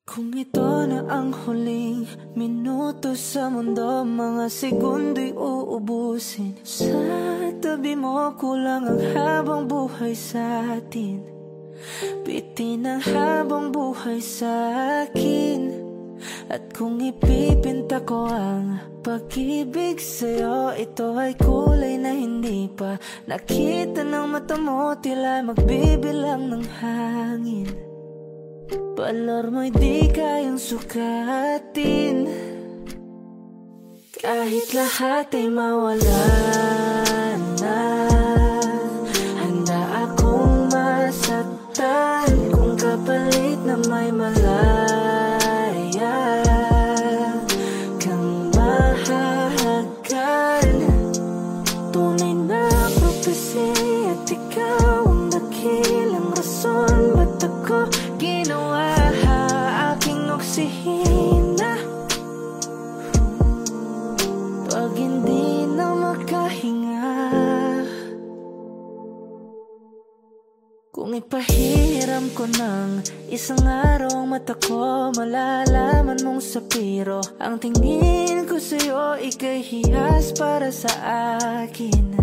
Kung ito na ang huling minuto sa mundo, mga segundo'y uubusin. Sa tabi mo kulang ang habang buhay sa atin. Bitin ang habang buhay sa akin. At kung ipipinta ko ang pag-ibig sa'yo, ito ay kulay na hindi pa nakita ng mata mo, tila magbibilang ng hangin. Balor mo'y di kayang sukatin. Kahit lahat ay mawala na, handa akong masaktan kung kapalit na may malaya kang mahahagan. Tunay na prophecy at ikaw ang dakilang rason ba't ako ginawa aking oksihina. Pag hindi na makahinga, kung ipahiram ko ng isang araw ang mata ko, malalaman mong sapiro ang tingin ko sa'yo, ika'y hiyas para sa akin.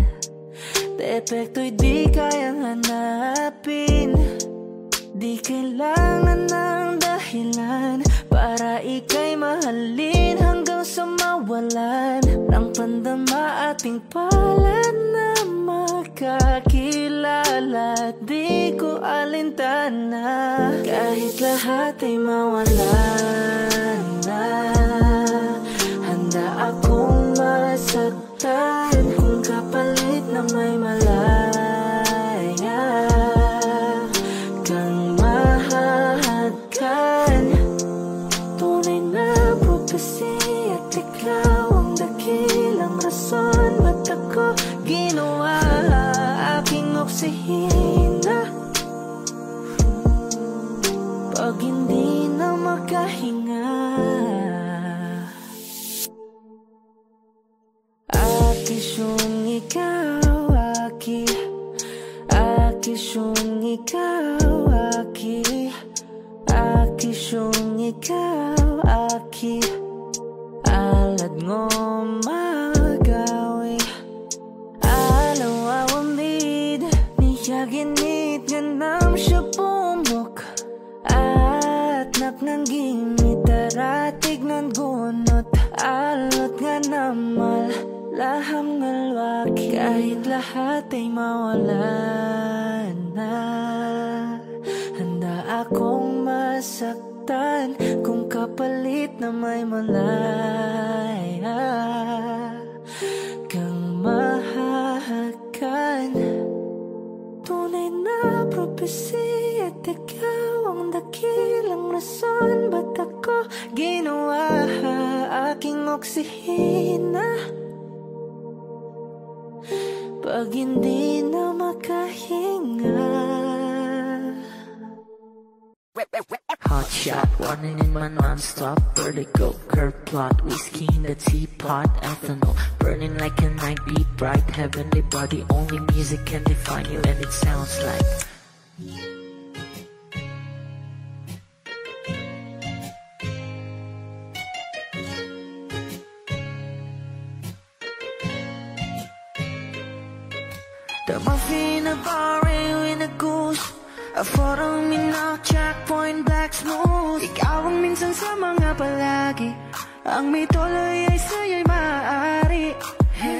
Depekto'y di kayang hanapin. Di kailangan ng dahilan para ika'y mahalin hanggang sa mawalan ng pandama ating palad na makakilala. Di ko alintana kahit lahat ay mawalan na, handa akong masaktan kung kapalit na may malaya kang mahahagan. Tunay na prophecy at ikaw ang dakilang rason ba't ako ginawa aking oksihina. Pag hindi na makahinga, akisyong ikaw, akisyong ikaw, akisyong ikaw, alad ngo magawi alaw awamid niyaginit ganam siya pumok at naknanggimit daratig ng gunot alot nga namal laham ngalwak. Kahit lahat ay mawala na, handa akong masaktan kung kapalit na may malaya kang mahahagan. Tunay na prophecy at ikaw ang dakilang rason ba't ako ginawa aking oksihina. Pag hindi na makahinga. Hot shot, running in my non-stop vertigo, curve plot, whiskey in the teapot, ethanol, burning like a night beat, bright heavenly body, only music can define you and it sounds like the muffin, a bar, in a goose, a photo, mina, checkpoint, black smooth. Ikaw ang minsan sa mga palagi, ang may tuloy ay sa'yo'y maaari.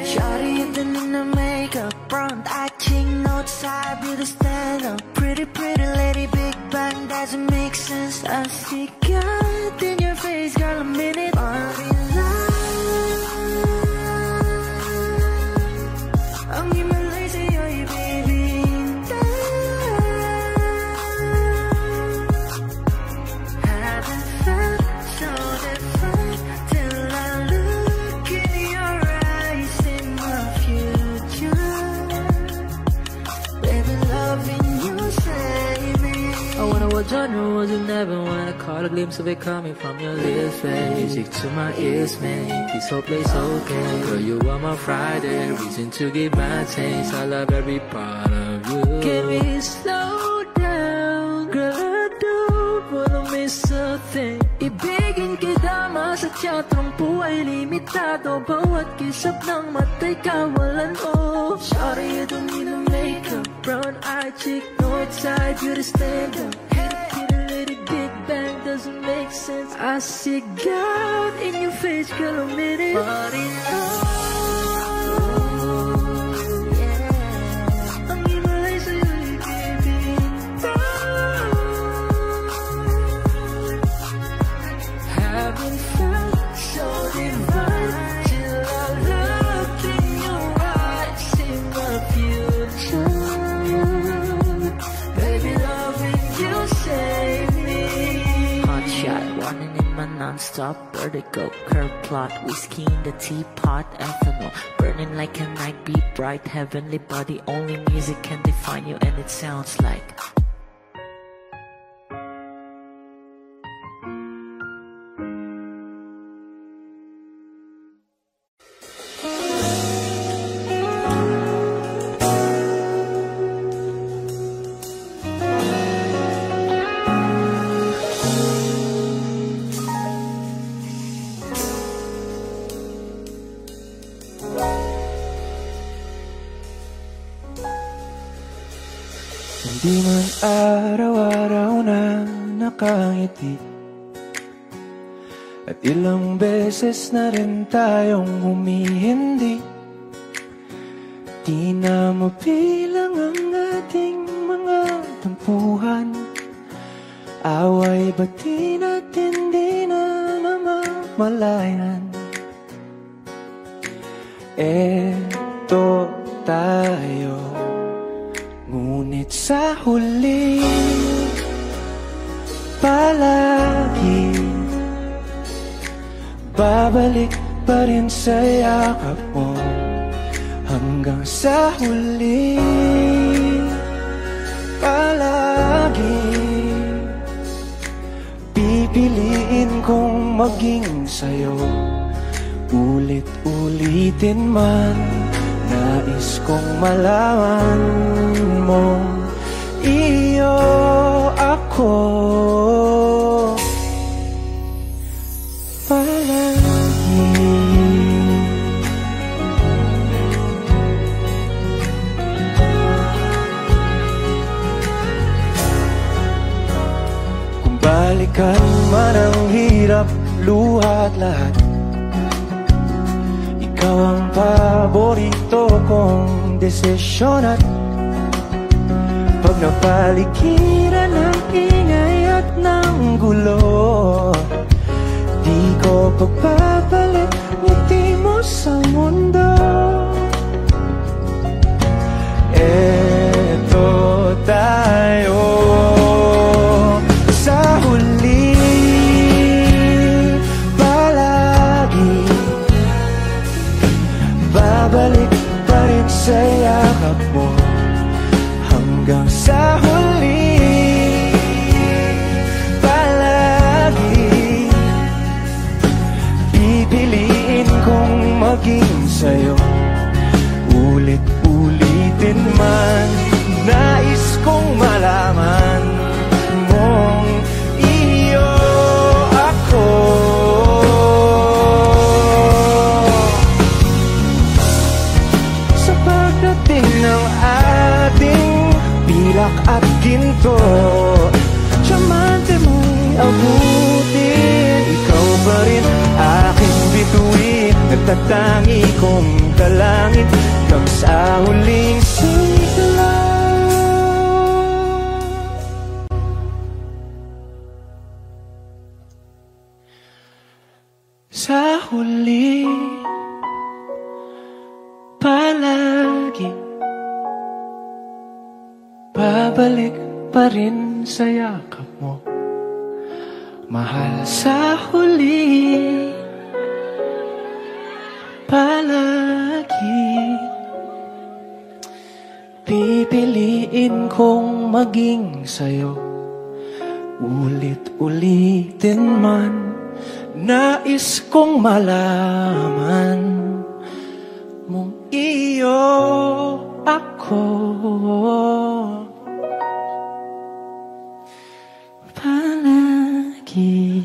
Shawty, and then in the makeup, front acting, outside, beauty stand up. Pretty, pretty lady, big bang, doesn't make sense. I see God in your face, girl, a minute. Ang himalay sa'yo'y bibinta. Haven't felt so different till I look in your eyes in my future. Baby, loving you, save me. I wanna watch on the roads and never wanna caught a glimpse of it coming from your lips, babe. Music to my ears, man. This whole place okay. Girl, you are my Friday, reason to give my taste. I love every part of you. Can we slow down? Girl, I don't wanna miss a thing. Ibigin kita, masadya tong buhay limitado. Bawat kisap ng mata'y kawalan mo. Sorry, you don't need no makeup. Brown-eyed chick, north-side, you to stand up. Hit a little big bang, doesn't make sense. I sig out in your face, girl, a minute. But enough. Non-stop vertigo, curve plot, whiskey in the teapot, ethanol, burning like a night, beat bright, heavenly body, only music can define you, and it sounds like Di man araw-araw na nakangiti, at ilang beses na rin tayong humihindi. Di na mabilang ang ating mga tampuhan, away bati natin di na namamalayan. Eto tayo, ngunit sa huli palagi babalik pa rin sa yakap mo. Hanggang sa huli palagi pipiliin kong maging sa'yo. Ulit-ulitin man, nais kong malaman mo, iyo ako palagi. Kung balikan man ang hirap, luha at lahat, ikaw ang paborito kong desisyon. At pag napaligiran ng ingay at ng gulo, di ko pagpapalit ngiti mo sa mundo. Eto tayo sa huli palagi, babalik pa rin sa yakap mo. Hanggang sa huli palagi pipiliin kong maging sa'yo. Ulit-ulitin man, nais kong malaman mong iyo ako. Sa pagdating ng ating pilak at ginto, diamante mo'y abutin. Ikaw pa rin aking bituin, nagtatangi kong dalangin hanggang sa huling sigla. Sa huli palagi babalik pa rin sa yakap mo, mahal. Sa huli palagi pipiliin kong maging sa'yo. Ulit-ulitin man, nais kong malaman mong iyo ako palagi. City.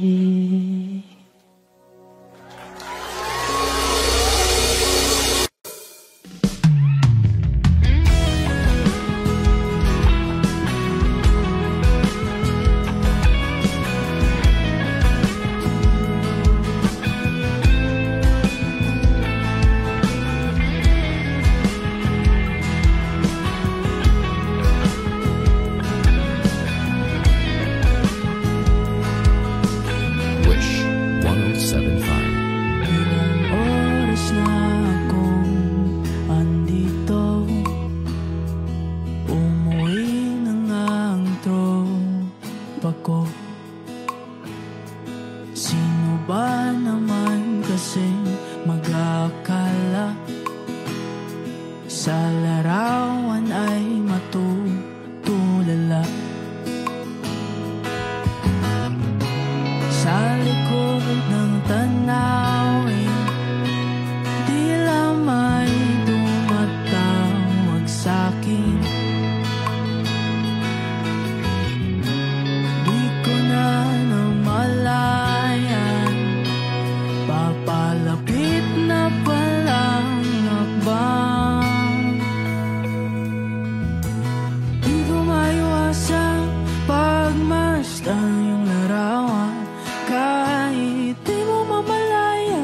Kahit di mo mamalayan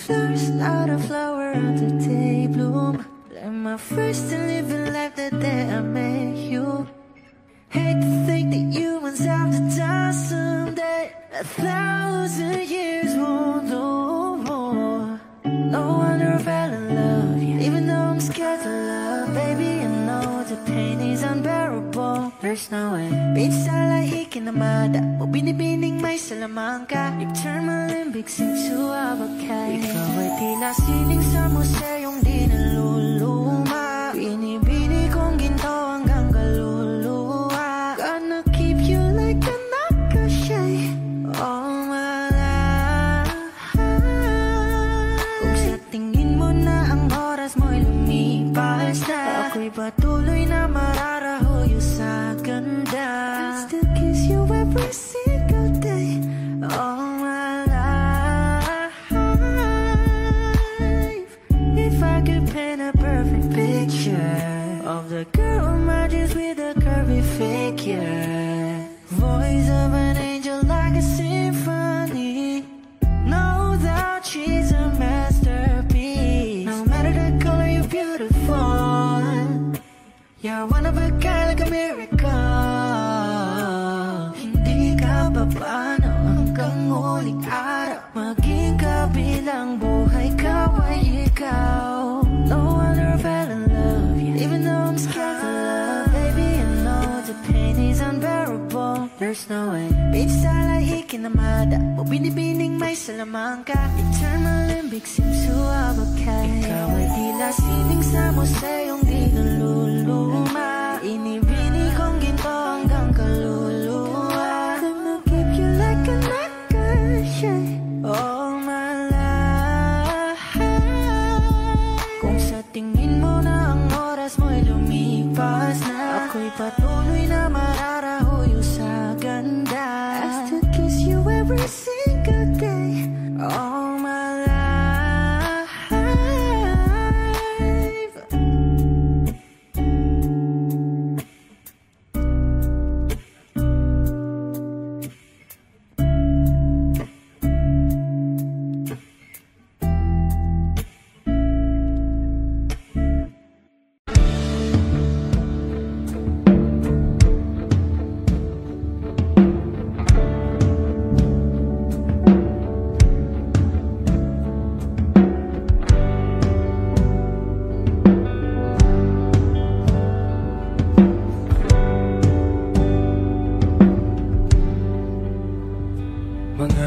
Flowers, not a flower on the day bloom. Like my first and living life the day I met you. Hate to think that humans have to die someday. 1,000 years won't do more. No wonder I fell in love, yeah. Even though I'm scared to love, baby, I know the pain is unbearable. There's no way. Pinsan lahik na mada o binibining may salamangka. You've turned my limbic into abakay. Ikaw ay tila sining sa museyong di naluluma. Binibini kong ginto hanggang kaluluwa. Gonna keep you like a nakashay all my life. Kung sa tingin mo na ang oras mo'y lumipas na, ako'y patuloy na mararahuyo sa ganda. I'll still kiss you every single day all my life. If I could paint a perfect picture of the girl in my dreams with a curvy figure, voice of an angel like a symphony, no doubt she's a masterpiece. No matter the color, you're beautiful. You're one of a kind, like a miracle. Hindi ka papaano hanggang huling araw. Maging kabilang buhay ka ay ikaw. No wonder I fell in love, yeah. Even though I'm scared to love, baby, I know the pain is unbearable. There's no way. Pinsan lahikin na mada o binibining may salamangka. You turn my limbic seems to abakay. Ikaw ay tila sining sa museyong di naluluma. Inibini kong ginto hanggang kaluluwa. Gonna keep you like a nakashay all my life. Kung sa tingin mo na ang oras mo'y lumipas na, ako'y patuloy na mararahuyo sa ganda. I still kiss you every single day all my life.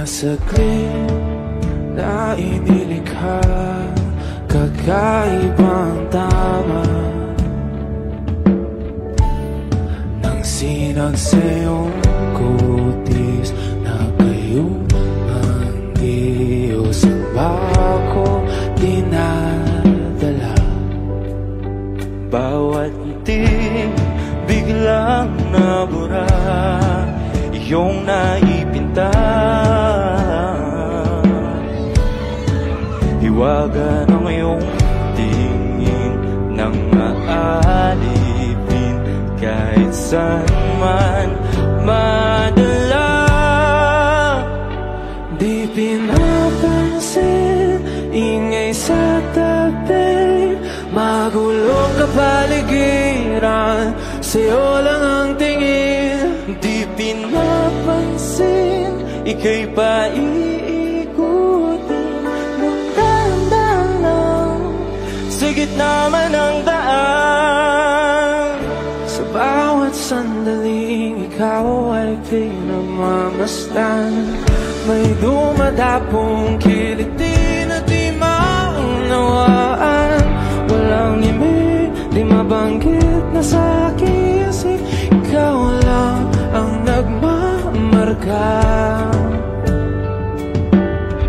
Saglit na inilikha, kakaibang tama nang sinag sa iyong kutis na kayumang Diyos ang bako dinadala. Bawat itim biglang nabura, iyong naipinta. Hiwaga ng iyong tingin nang maalipin kahit saan man madala. Di pinapansin, ingay sa tabi, magulong kapaligiran, sa'yo lang ang tingin. Di pinapansin, ika'y paiikutin ng dahan-dahan sa gitna man ng daan. Sa bawat sandaling ikaw ay pinagmamasdan, may dumadapong kiliti na di maunawaan. Walang ibig, di mabanggit na sa aking isip, ikaw lang ang nagmamarka.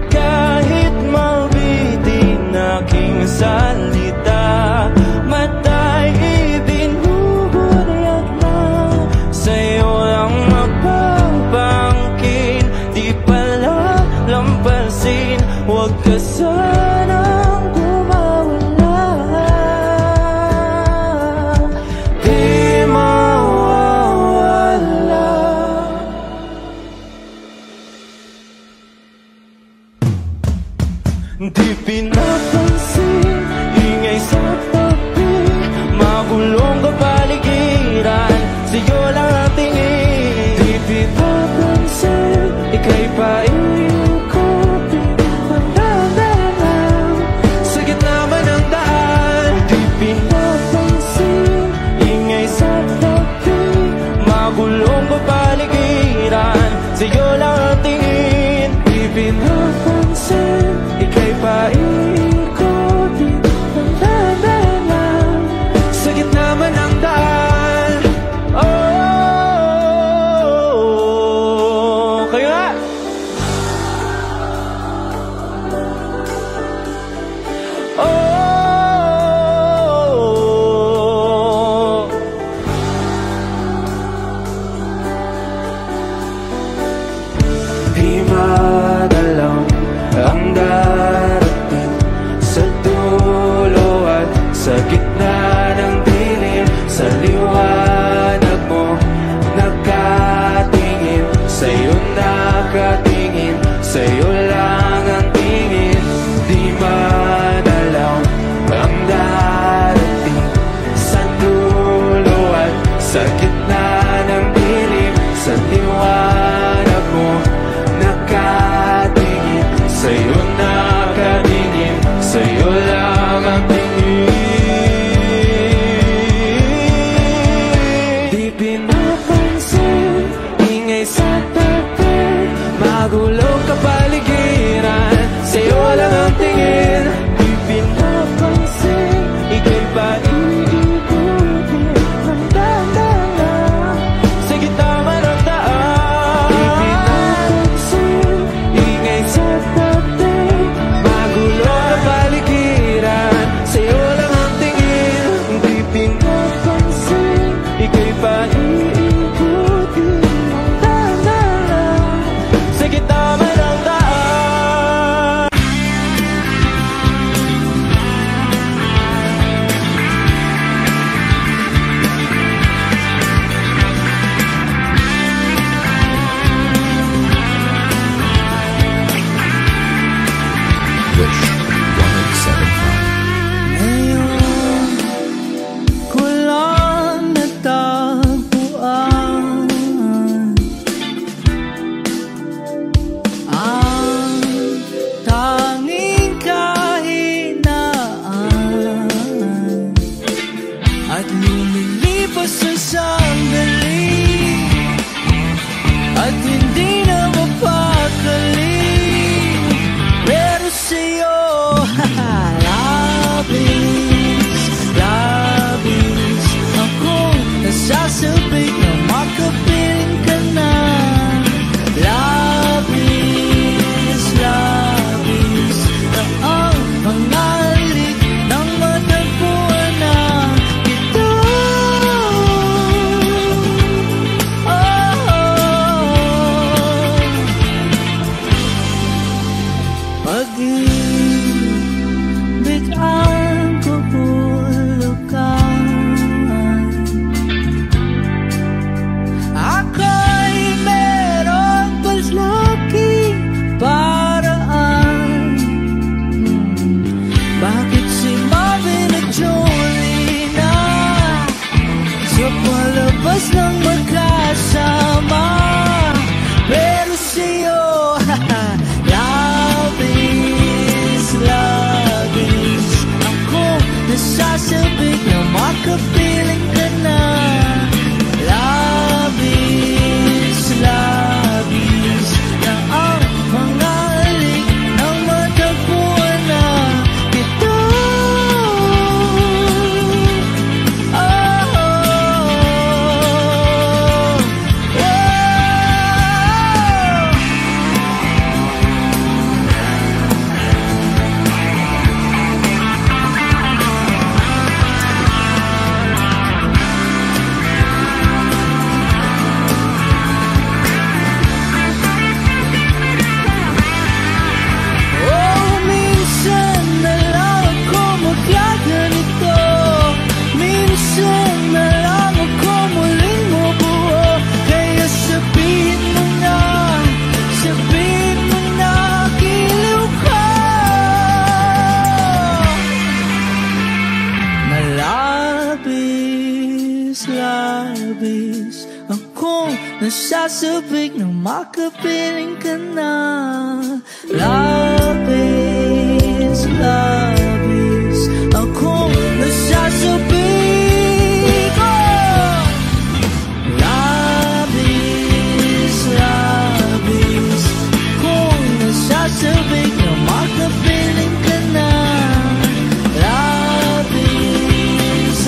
Kahit mabitin aking salita, matay ibinuburiag na, sa'yo lang magpapangkin. Di pala lampasin, huwag ka sanang gumawala. Di mawawala. Di pinapansin, ingay sa tabi, magulong kapaligiran, sa'yo lang ang tingin. Di pinapansin, ika'y paikutin, mandadalang sa gitna man ng daan. Di pinapansin, ingay sa tabi, magulong kapaligiran, sa'yo lang ang tingin. Di pinapansin, ika'y paikutin, mandadalang sa gitna man ng daan. Oh, kaya di madalaw ang darating sa dulo at sa gitna ng dilim. Sa liwanag mo nakatingin, sa'yo nakatingin, sa'yo lang ang tingin. Di madalaw ang darating sa dulo at sa gitna ng dilim. Sa liwanag mo nakatingin, sa'yo nakatingin, sa'yo lang ang tingin. Di pinapansin, ingay sa tabi, magulong kapaligiran, sa'yo lang ang tingin. Di pinapansin, ika'y paikutin, mandadalang sa gitna man ng daan. Di pinapansin, ingay sa tabi, magulong kapaligiran, sa'yo lang ang tingin. Di pinapansin, ika'y paikutin, mandadalang sa gitna man ng daan. Wish 107.5. Ngayon ko lang natagpuan ang tanging kahinaan at lumilipas ang sandali at hindi na mapakali. Pero sa'yo, labis, labis akong nasasabik na makapiling ka na. Labis, labis na ang mga halik ng matagpuan na ito. Pag-ibig ang kabulukan, ako'y merong paslaking paraan. Bakit si Marvin at Jolie na sa palabas ng magkasama? Pero sa'yo, labis, nasasabik na makapiling ka na. Labis, labis akong nasasabik, oh! Labis, labis akong nasasabik na makapiling ka na. Labis,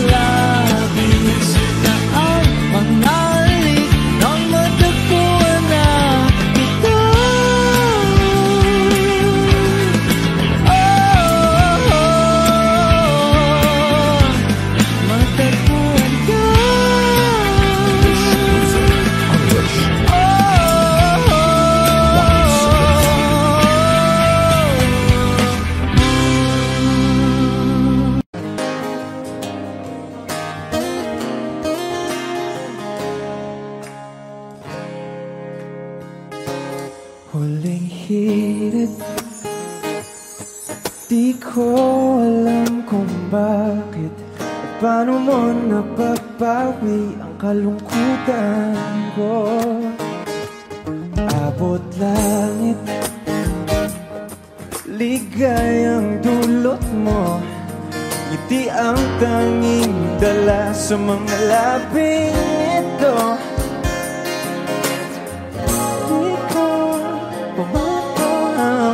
labis na ang mga halik nang matagpuan na kita. Oh, oh, oh, matagpuan ka. Huling hirit, di ko alam kung bakit at paano mo napapawi ang kalungkutan ko. Abot langit, ligayang dulot mo, ngiti ang tanging dala sa mga labing ito.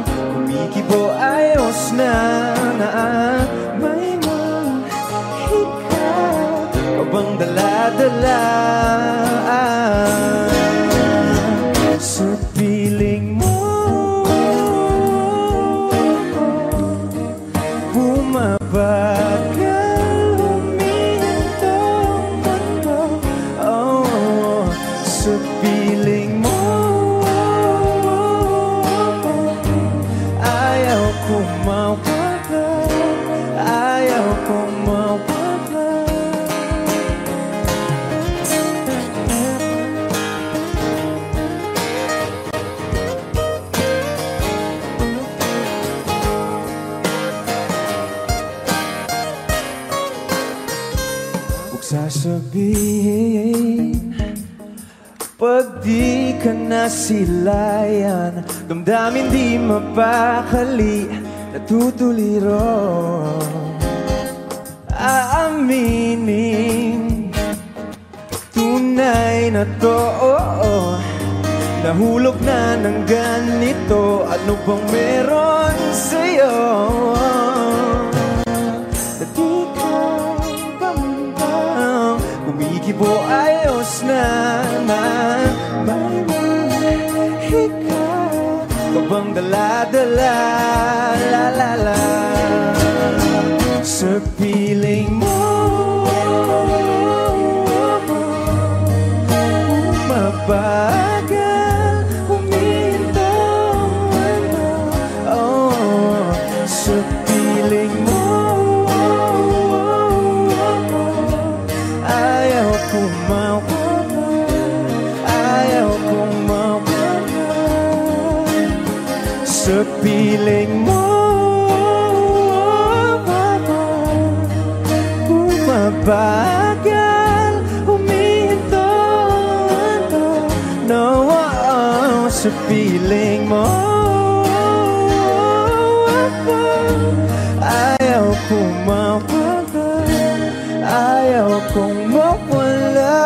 Kumikibo ayos na may mahika o bang dala-dala sa piling mo. Bumabagal huminto ang mundo, oh, sa piling mo. Ayaw kong mawala. Huwag sasabihin pag di ka nasilayan, damdamin di mapakali, natutuliro. Aaminin tunay na to, oh, nahulog na ng ganito. Ano bang meron sa'yo? Di ka bambang, kumikibo ayos na may mahika ka bang dala-dala, la-la-la sa piling mo. Mabagal huminto, oh, sa piling mo. Ayaw kong mawala, ayaw kong mawala sa piling mo. Bumabagal huminto, no, oh, sa piling mo. Ayaw kong mawala, ayaw kong mawala.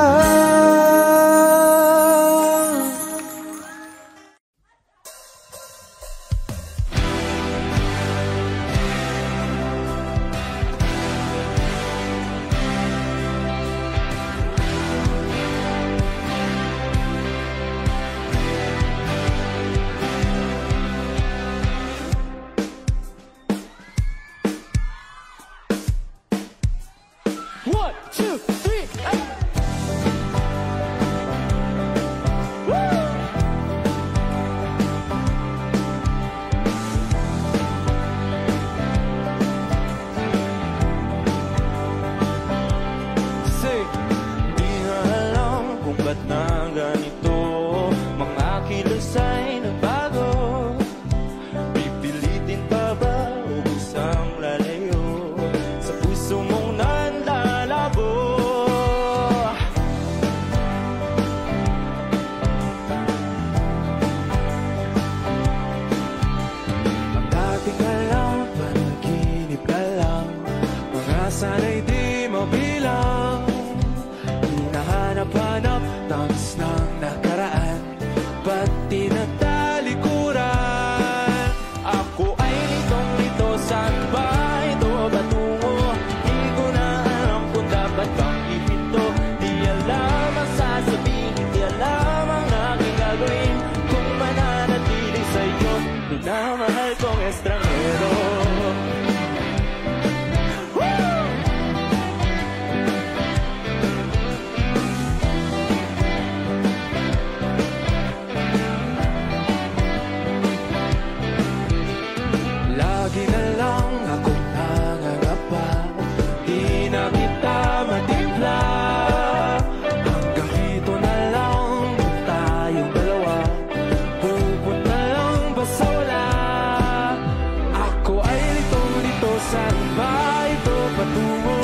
sana'y di mabilang. Hinahanap-hanap tamis ng nakaraan, pati na talikuran. Ako ay litong-lito, saan ba ito patungo? Di ko na alam kung dapat bang ihinto. Di alam ang sasabihin, di alam ang aking gagawin. Kung mananatili sa'yo, minamahal kong estranghero. Lagi na lang akong nangangapa, di na kita matimpla. Hanggang dito na lang tayong dalawa, pupunta lang ba sa wala? Ako ay litong-lito, saan ba ito patungo?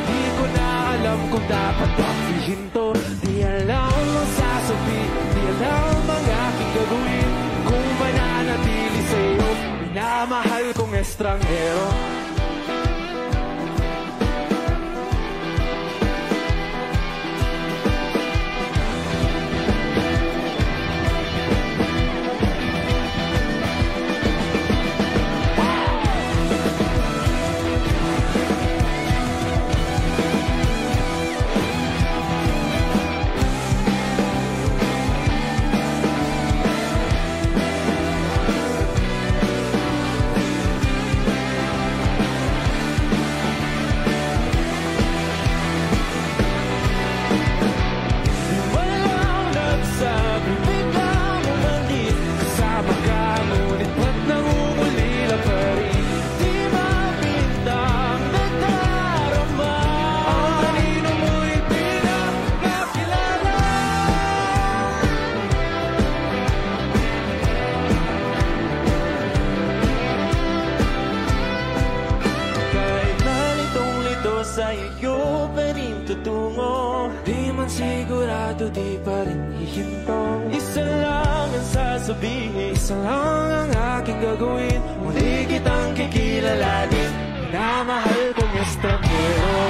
Di ko na alam kung dapat bang ihinto. Di alam ang sasabihin, di alam ang aking gagawin. Kung mananatili sa'yo, minamahal kong estranghero. Sa iyo pa rin tutungo, di man sigurado, di pa rin hihinto. Isa lang ang sasabihin, isa lang ang aking gagawin. Muli kitang kikilalanin, minamahal kong estranghero.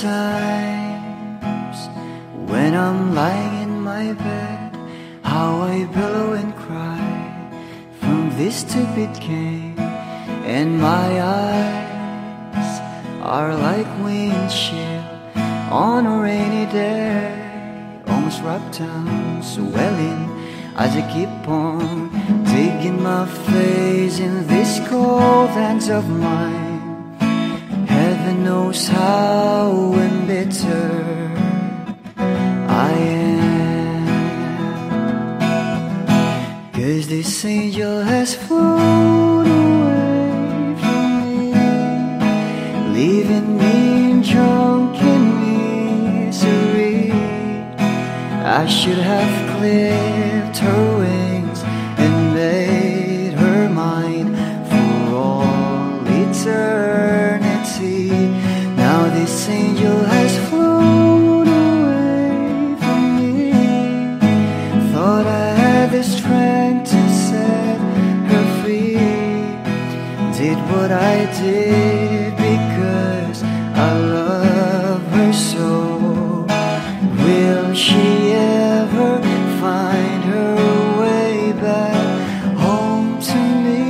times when I'm lying in my bed, how I billow and cry from this stupid game, and my eyes are like windshield on a rainy day, almost wrapped down, swelling as I keep on digging my face in these cold hands of mine. Heaven knows how embittered I am, 'cause this angel has flown away from me, leaving me drunken misery. I should have clipped her wings and made her mine for all eternity. Now this angel has flown away from me. Thought I had the strength to set her free. Did what I did because I love her so. Will she ever find her way back home to me?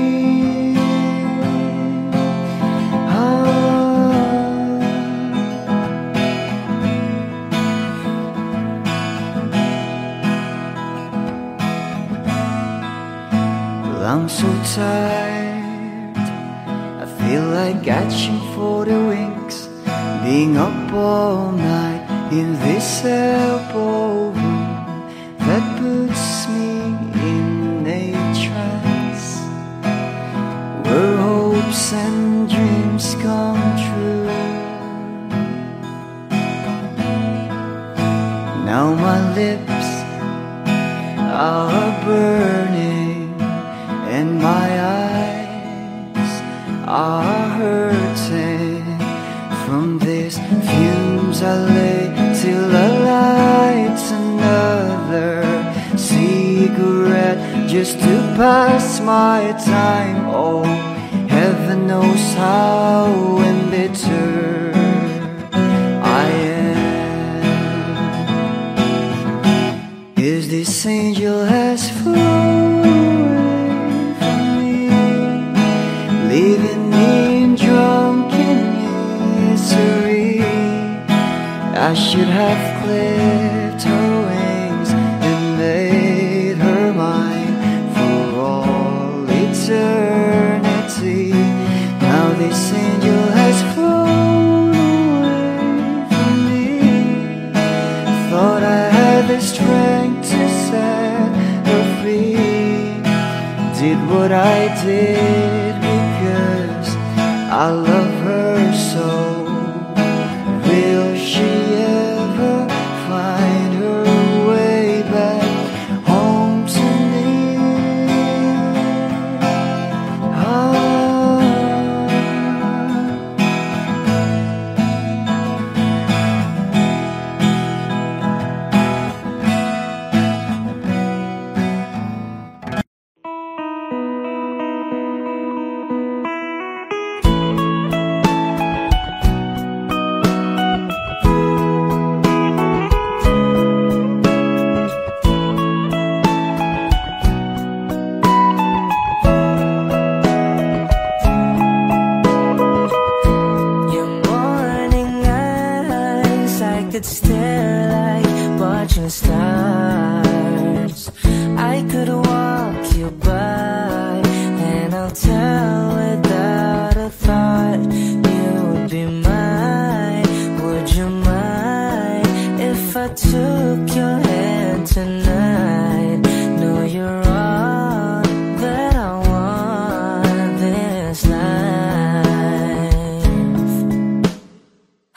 Well, I'm so tired, I feel like catching for the wings, being up all night in this elbow room that puts me in a trance, where hopes and dreams come true. Now my lips are burning and my eyes are hurting from these fumes I lay till I light another cigarette just to pass my time. Oh, heaven knows how embittered I am, 'cause this angel has flown away from me, leaving me drunken misery. I should have clipped her wings and made her mine for all eternity. Now this angel has flown away from me. Thought I had the strength to set her free. Did what I did because I love her so. Will she ever find her way back home to me? Could stare like watching stars. I could walk you by, and I'll tell without a thought you would be mine. Would you mind if I took your hand tonight? Know you're all that I want this life.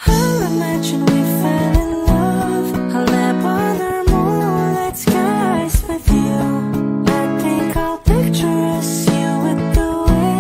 I'll imagine we fell in love. I'll nap under moonlight skies with you. I think I'll picture us, you with the way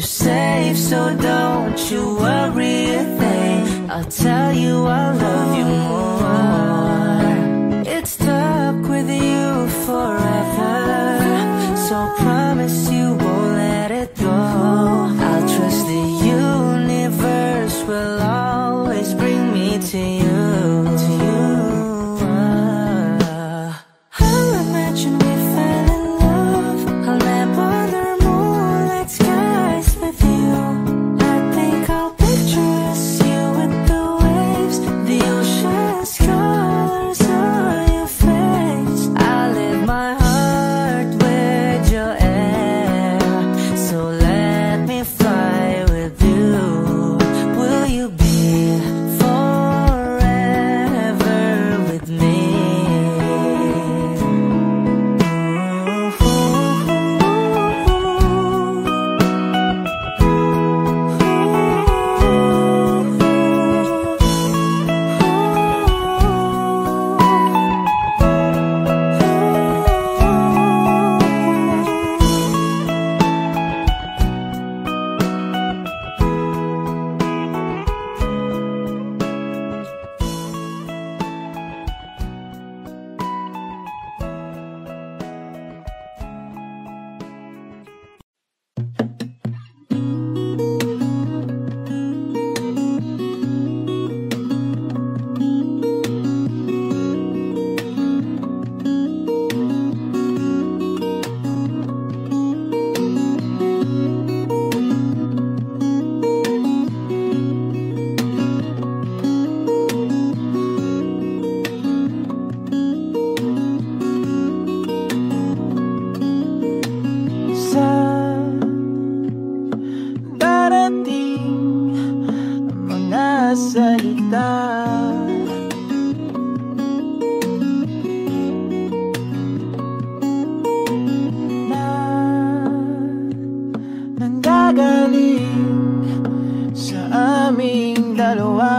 you safe, so don't you worry a thing. I'll tell you I love you more. It's stuck with you forever, so promise you won't let it go. I'll trust the universe will always bring me to you. I'll imagine we fell in love. I'll map on the moonlit skies with you. I think I'll picture us, you with the waves, the ocean's colors on your face. I'll live my heart with your air, so let me fly with you. Will you be forever with me? Salita na nanggagaling sa aming dalawa.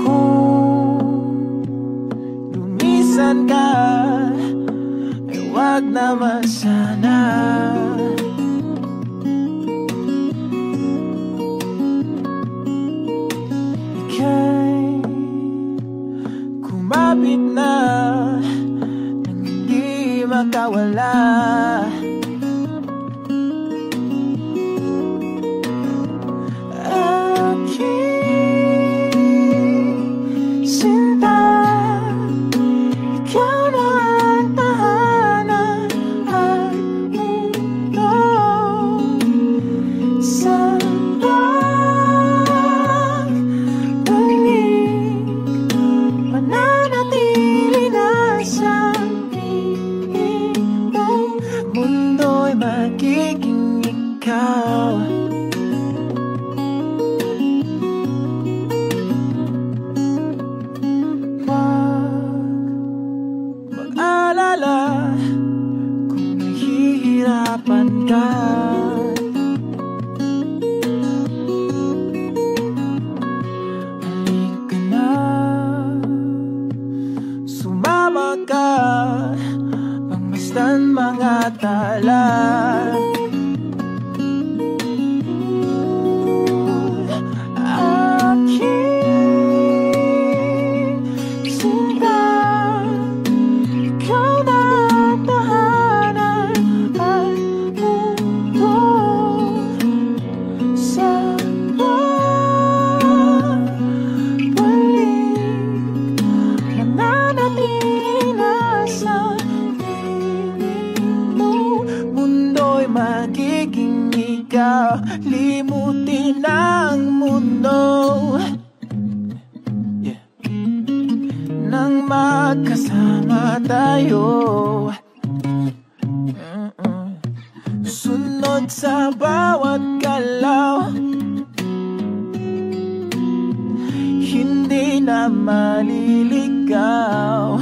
Kung lumisan ka, ay wag naman sana. Kumapit na nang hindi makawala. Aking sinta, ikaw na ang tahanan at mundo sa mananatili na sa iyong mundo'y magiging ikaw. Huwag mag-alala kung nahihirapan ka. Sumama ka, pangmasdan mga tala. Aking sinta, ikaw na ang tahanan at mundo sa mananatili na sa piling mo. Mundo'y magiging ikaw, limutin ang mundo. Nang magkasama tayo, sunod sa bawat galaw, hindi na maliligaw.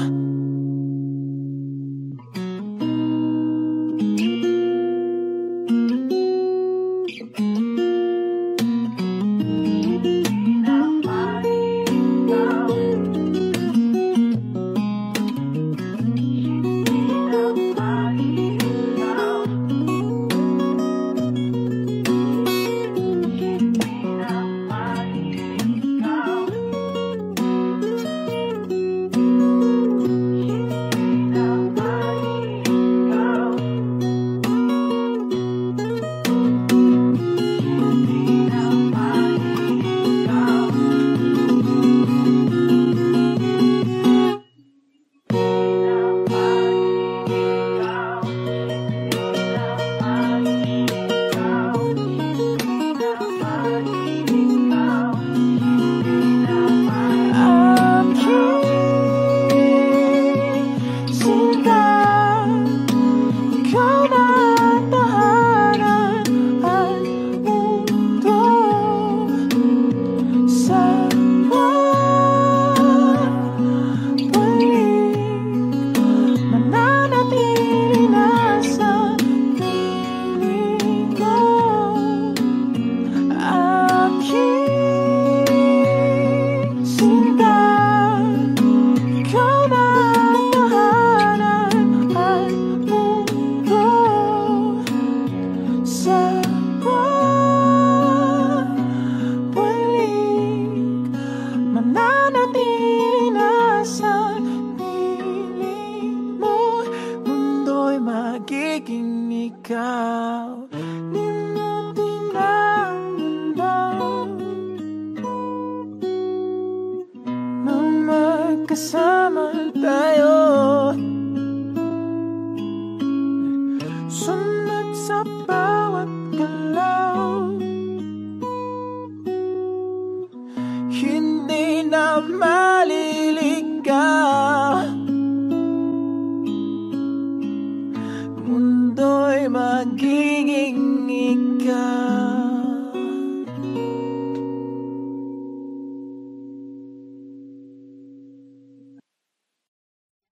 magiging ikaw.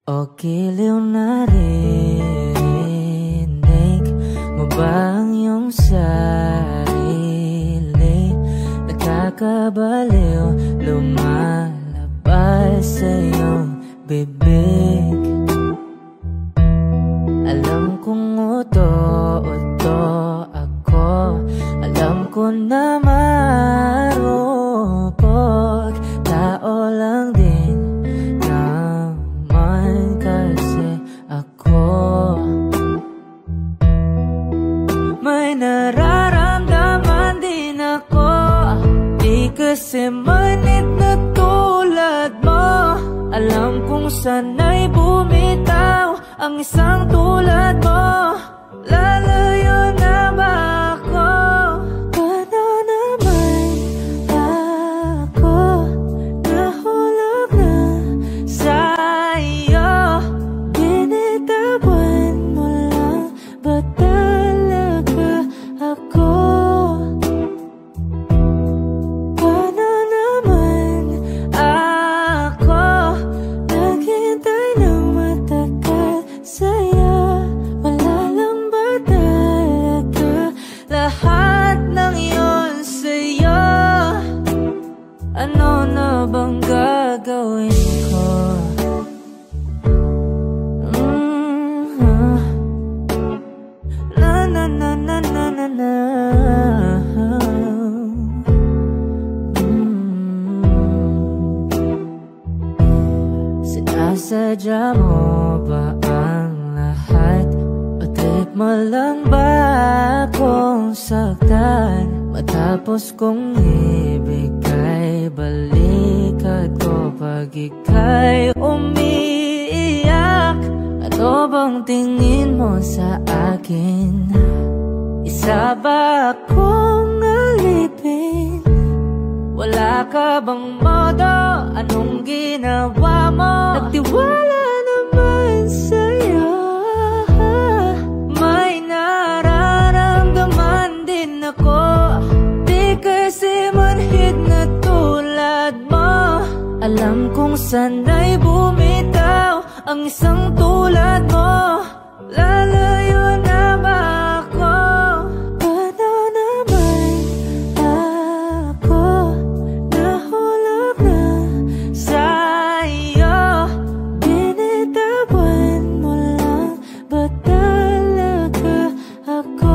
O giliw na rinig mo ba ang iyong sarili? Nakakabaliw, lumalabas sa iyong bibig. Alam kong uto-uto ako, alam ko na marupok, tao lang din naman kasi ako. May nararamdaman din ako, di kasi manit na tulad mo. Alam kong sana'y bumitaw ang isang tulad mo. Lalayo na ba ako? Paano naman ako nahulog na sa'yo? Binitawan mo lang ba talaga ako? Paano naman ako naghintay ng matagal sa'yo? Wala lang ba talaga lahat ng iyon sa'yo? Ano na bang gagawin ko? Na na na na na na na. Sinasadya mo ba ang lahat? O trip mo lang ba akong saktan? Matapos kong ibigay balikat ko pag ika'y umiiyak. Ano bang tingin mo sa akin? Isa ba akong alipin? Wala ka bang modo? Anong ginawa mo? Nagtiwala naman sa'yo. May nararamdaman din ako, di kasi manhid na tulad mo. Alam kong sana'y bumitaw ang isang tulad mo. Lalayo na ba ako? Paano naman ako nahulog na sa'yo? Binitawan mo lang ba talaga ako?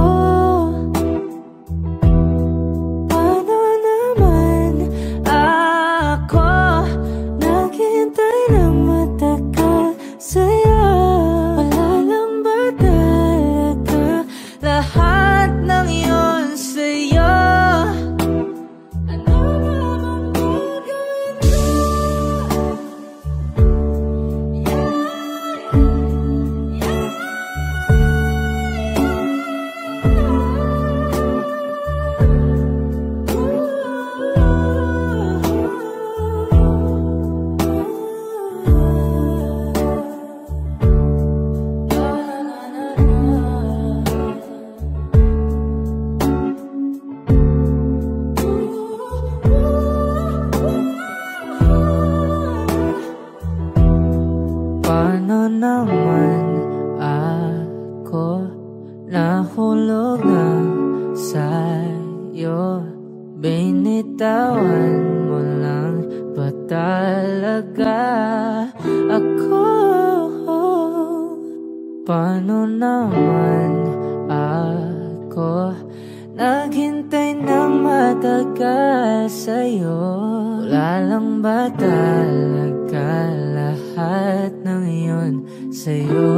Paano naman ako naghintay ng matagal sa'yo? Wala lang ba talaga lahat ng iyon sa'yo? Ano naman gagawin ko? Paano naman ako nahulog na sa'yo? Binitawan mo lang ba talaga ako? Paano naman ako naghintay ng matagal sa'yo? Wala lang ba talaga lahat ng iyon sa'yo?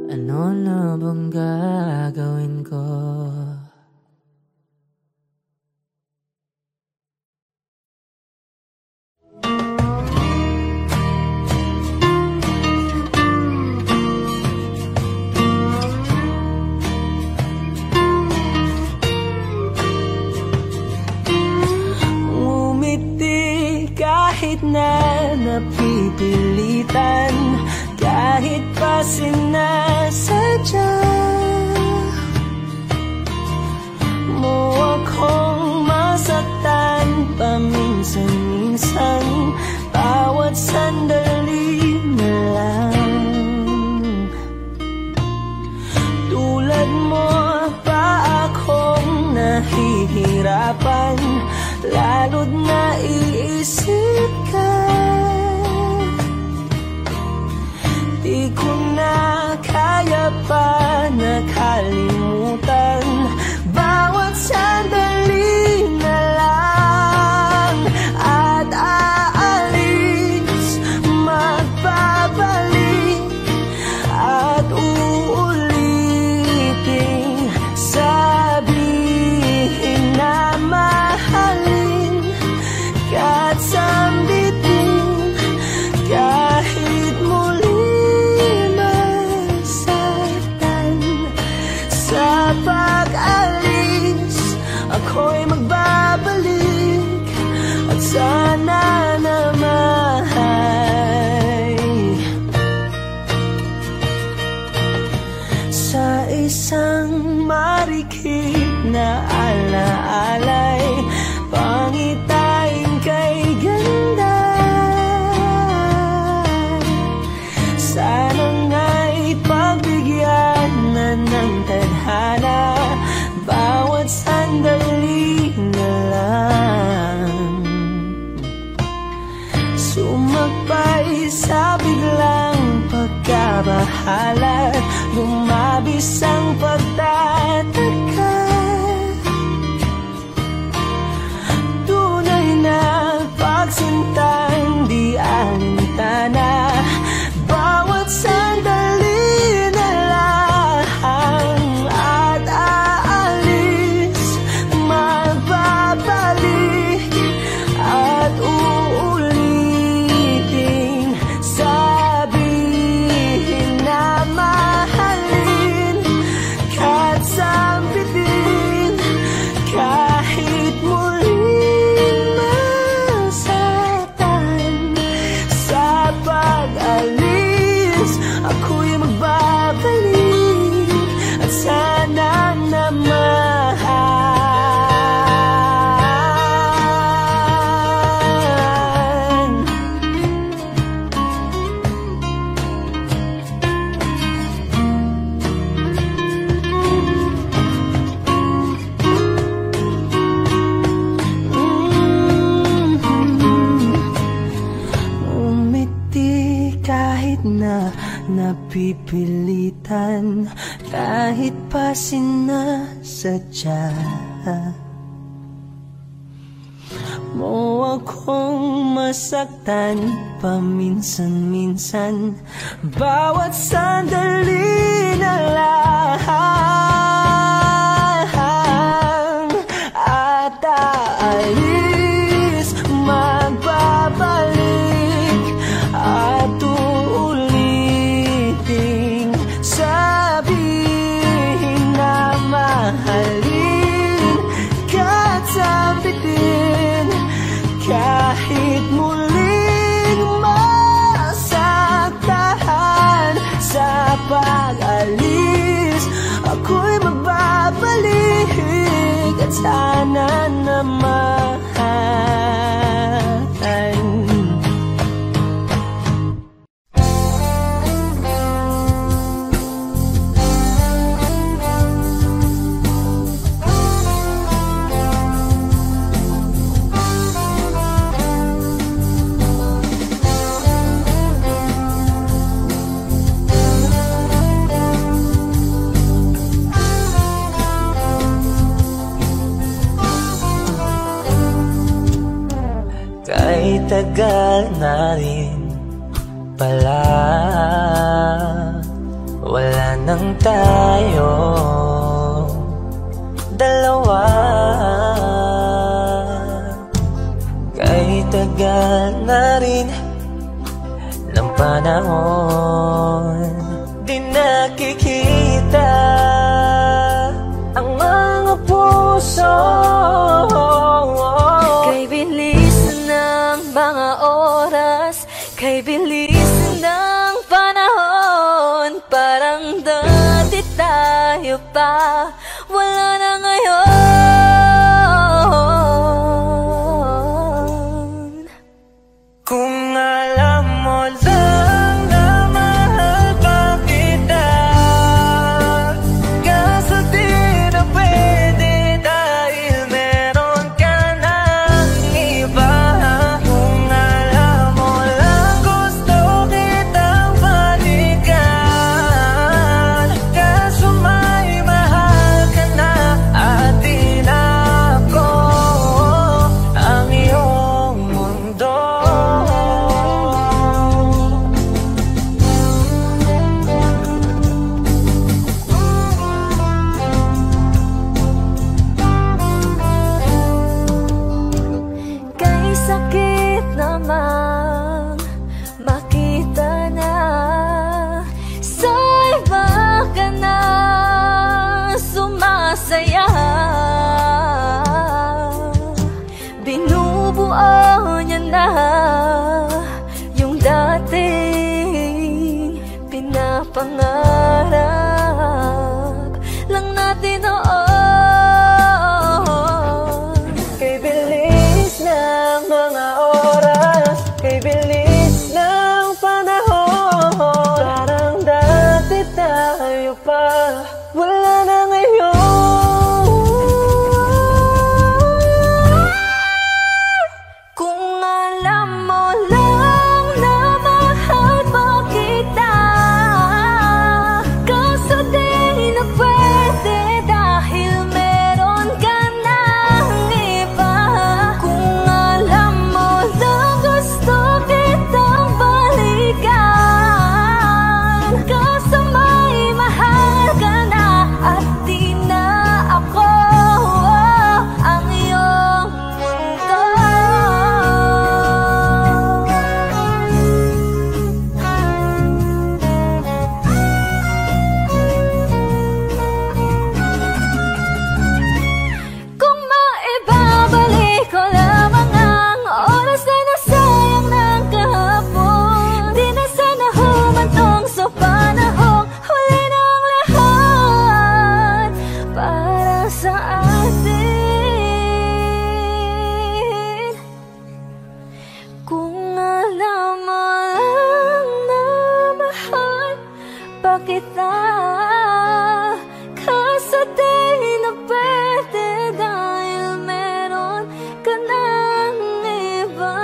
Ano na bang gagawin ko? Kahit na napipilitan, kahit pa sinasadya, Di ko na kaya pa nakalimutan. Bawat sandali na lang at aalis, magbabalik at uulitin. Sabihin na mahalin kahit sambitin, kahit muli masaktan. Sa pag-alis, ako'y magbabalik at sana naman sa isang marikit na alaalay, pangitain kay ganda. Sana nga'y pagbigyan na ng tadhana, bawat sandali na lang. Sumakbay sa biglang pagkabahala, lumabis ang pagtataka. Tunay na pagsintang di alintana, bawat sandali na lang at aalis, magbabalik at uulitin. Sabihin na mahalin kahit sambitin, kahit muling masaktan. Sa pag-alis, ako'y magbabalik at sana naman umiti kahit na napipilitan, kahit pa sinasadya mo akong masaktan paminsan-minsan. Bawat sandali na lang at aalis, magbabalik at uulitin. Sabihin na mahalin kahit sambitin, kahit muling masaktan. Sa pag-alis, ako'y magbabalik at sana naman kay tagal na rin pala, wala nang tayo dalawa. Kay tagal na rin ng panahon, di nakikita ang mga puso. Kay bilis ng mga oras, kay bilis ng panahon, parang dati tayo pa, wala na ngayon. Kung alam mo lang naman pangarap lang natin noon. Kay bilis ng mga oras, kay bilis ng panahon, parang dati tayo pa, wala na ngayon. Kung alam mo lang na mahal pa kita, kaso di na pwede dahil meron ka ng iba. Kung alam mo lang gusto kitang balikan, kaso may mahal ka na at di na ako ang iyong mundo. Kung maibabalik ko lamang ang oras na nasayang ng kahapon, di na sana humantong sa panahong huli ng lahat para sa atin. Kung alam mo lang na mahal pa kita, kaso di na pwede dahil meron ka ng iba.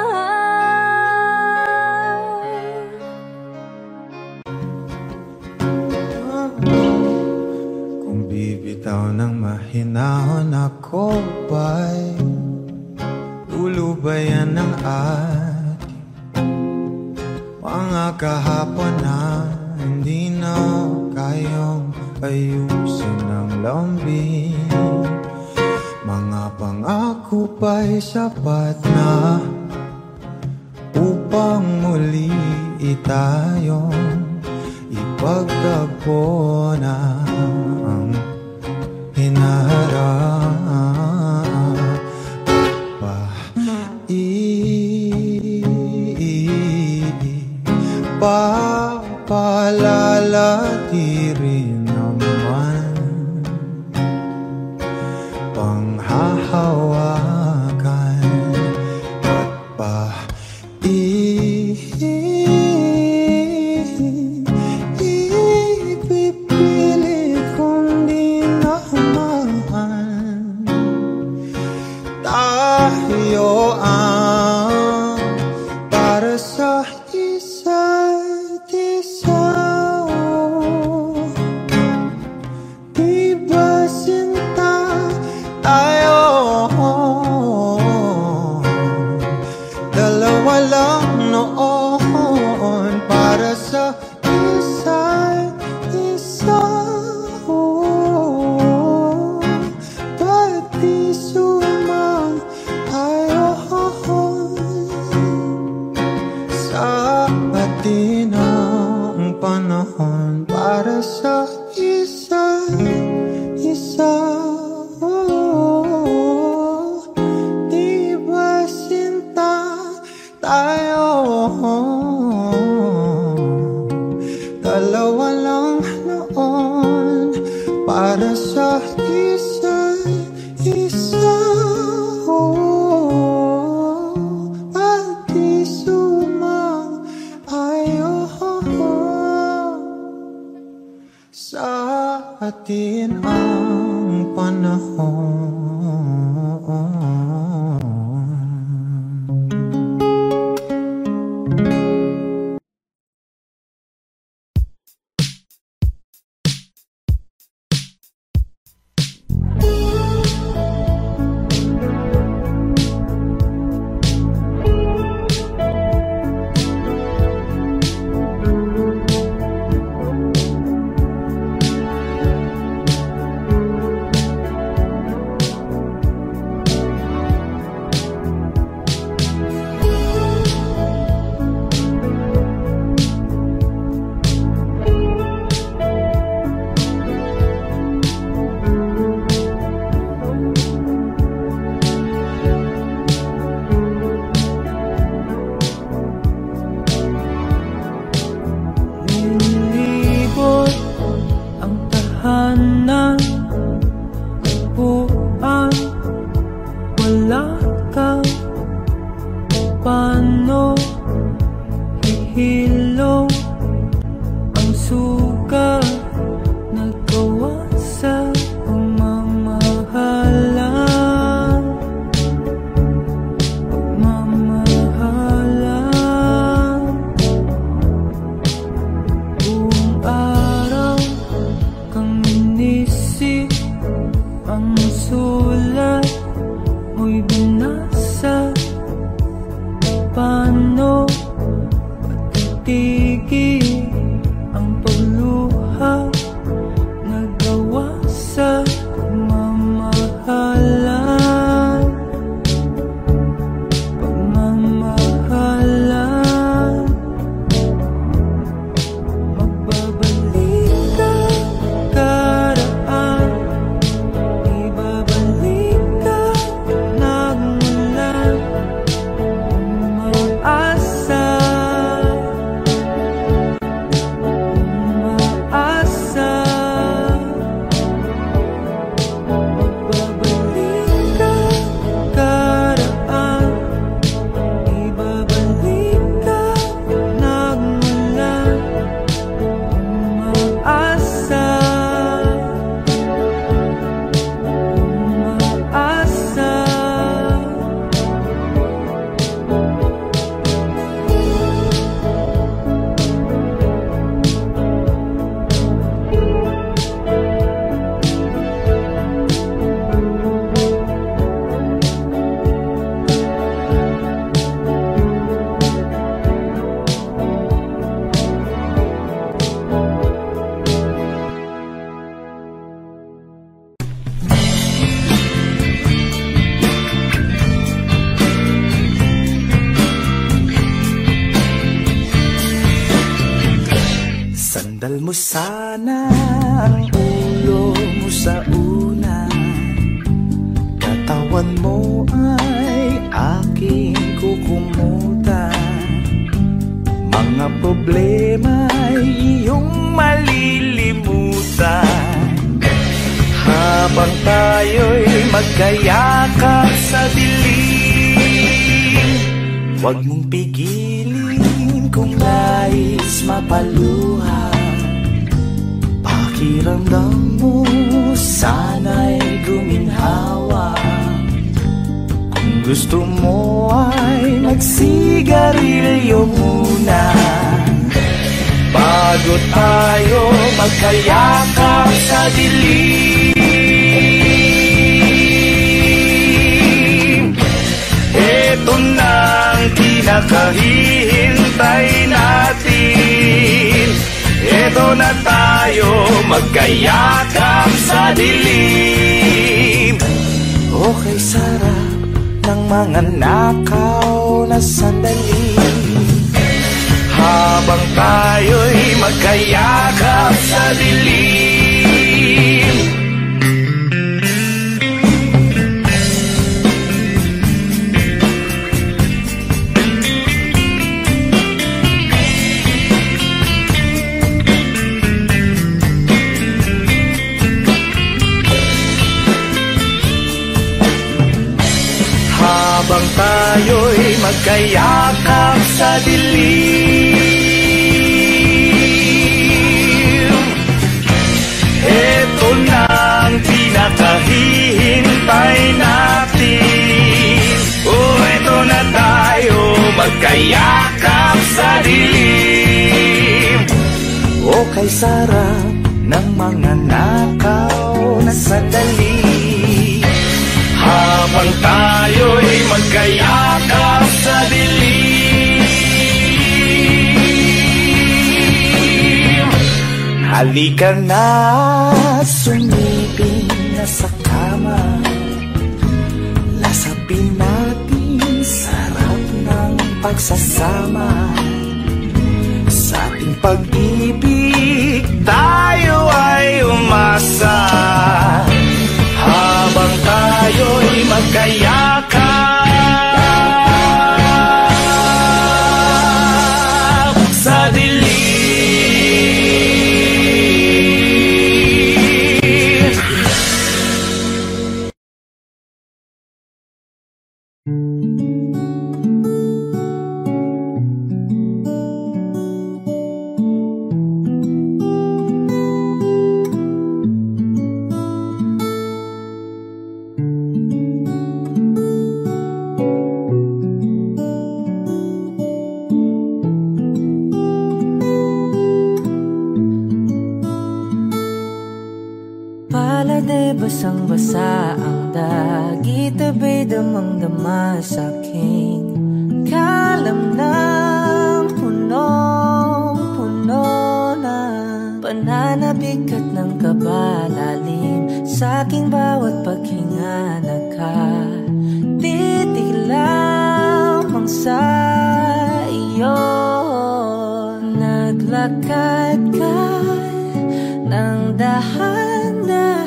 Kung bibitaw ng mahinahon ako ba'y lulubayan ng ating mga kahapon na hindi na kayang ayusin ng lambing. Mga pangako ba'y sapat na upang muli tayong ipagtagpo na ang hinaharap pa. Papalalati rin naman panghahawakan at ipipilit kong di naman tayo ang para sa isa't isa. Di ba sinta tayo? Dalawa lang noon para sa isa't isa. Ba't di sumang-ayon sa atin ang panahon para sa isa't isa? Di ba sinta tayo? Dalawa lang noon para sa isa't isa. At di sumang-ayon sa atin ang panahon. Sandal mo sana ang ulo mo sa unan, katawan mo ay aking kukumutan. Mga problema ay iyong malilimutan, habang tayo'y magkayakap sa dilim. Huwag mong pigilin kung nais mapaluhan, pakiramdam mo sana'y guminhawa. Kung gusto mo ay magsigarilyo muna, bago tayo magkayakap sa dilim. Ito na ang kinakahihintay natin, ito na tayo magkayakap sa dilim. Okay, sarap ng mga nakaw na sandali, habang tayo'y magkayakap sa dilim. Habang tayo'y magkayakap sa dilim, eto na ang pinakahihintay natin. Eto na tayo magkayakap sa dilim. Okay, sarap ng mga nakaw na sandali, habang tayo'y magkayakap sa dilim. Halika na, sumipin na sa kama, lasapin natin sarap ng pagsasama. Sa ating pag-ibig tayo ay umasa, habang tayo'y magkayakap sa dilim. Pala'y basang-basa ang dagit, abay damang-dama sa'king kalam ng punong-puno na pananabik at ng kabalalim sa'king bawat paghinga. Nakatitig lamang sa iyo, naglakad ka ng dahan-dahan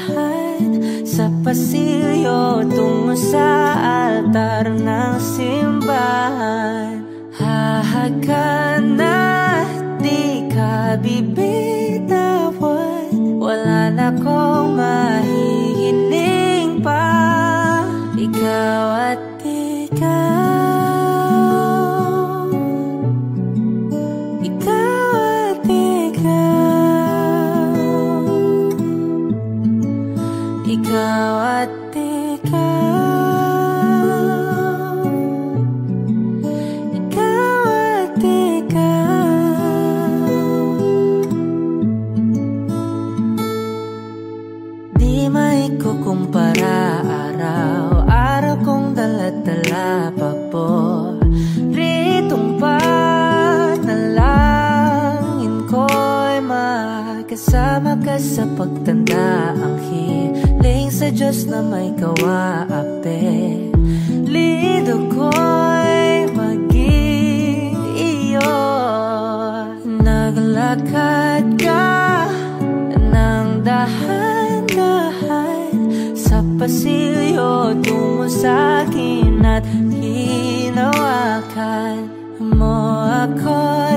sa pasilyo tungo sa altar ng simbahan. Hahagan at di ka bibitawan, wala na kong mahihiling pa. Ikaw at ikaw, ikaw at ikaw, ikaw at ikaw, ikaw at ikaw. Di maikukumpara, araw-araw kong dala-dala paboritong panalangin ko'y magkasama ka sa pagtanda. Ang hiling sa Diyos na may kawaape, lido ko'y maging iyo. Naglalakad Lumakad ka ng dahan-dahan sa pasilyo tungo sa'kin at hinawakan mo ako.